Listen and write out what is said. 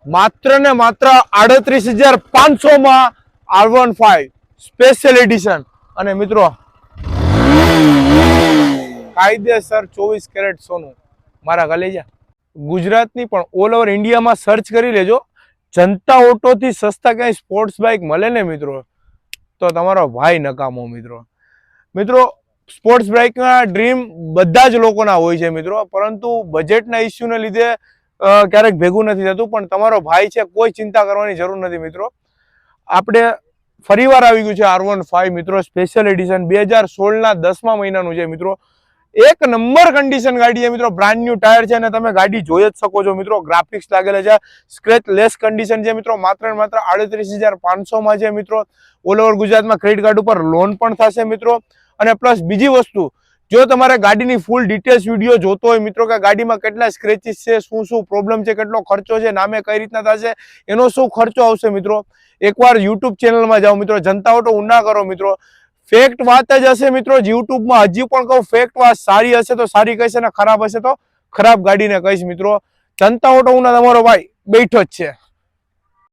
માત્ર ને માત્ર 38,500 માં R15 સ્પેશિયલ એડિશન. અને મિત્રો કાયદેસર 24 કેરેટ સોનું મારા કલેજા. ગુજરાતની પણ ઓલ ઓવર ઇન્ડિયામાં સર્ચ કરી લેજો. જનતા ઓટો થી સસ્તા ક્યાંય સ્પોર્ટ્સ બાઇક મળે ને મિત્રો તો તમારો ભાઈ નકામો મિત્રો. મિત્રો સ્પોર્ટ્સ બાઇકના ડ્રીમ બધા જ લોકોના હોય છે મિત્રો, પરંતુ બજેટના ઇસ્યુને લીધે ક્યારેક ભેગું નથી થતું. પણ તમારો ભાઈ છે, કોઈ ચિંતા કરવાની જરૂર નથી મિત્રો. આપણે ફરીવાર આવી ગયું છે R15 મિત્રો સ્પેશિયલ એડિશન. 2016ના 10મા મહિનાનું છે મિત્રો. એક નંબર કન્ડિશન ગાડી છે મિત્રો. બ્રાન્ડ ન્યુ ટાયર છે અને તમે ગાડી જોઈ જ શકો છો મિત્રો. ગ્રાફિક્સ લાગેલા છે, સ્ક્રેચ લેસ કન્ડિશન છે મિત્રો. માત્ર ને માત્ર 38,500 માં છે મિત્રો. ઓલ ઓવર ગુજરાતમાં ક્રેડિટ કાર્ડ ઉપર લોન પણ થશે મિત્રો. અને પ્લસ બીજી વસ્તુ, જો તમારે ગાડીની ફૂલ ડિટેલ્સ વિડીયો જોતો હોય મિત્રો કે ગાડીમાં કેટલા સ્ક્રેચીસ છે, શું શું પ્રોબ્લેમ છે, કેટલો ખર્ચો છે, નામે કઈ રીતના થશે, એનો શું ખર્ચો આવશે મિત્રો, એકવાર યુટ્યુબ ચેનલમાં જાઓ મિત્રો. જનતા ઓટો ઉના કરો મિત્રો. ફેક્ટ વાત જ હશે મિત્રો. યુટ્યુબમાં હજી પણ કહું, ફેક્ટ વાત સારી હશે તો સારી કહીશ અને ખરાબ હશે તો ખરાબ ગાડીને કહીશ મિત્રો. જનતા ઓટો ઉના તમારો ભાઈ બેઠો જ છે.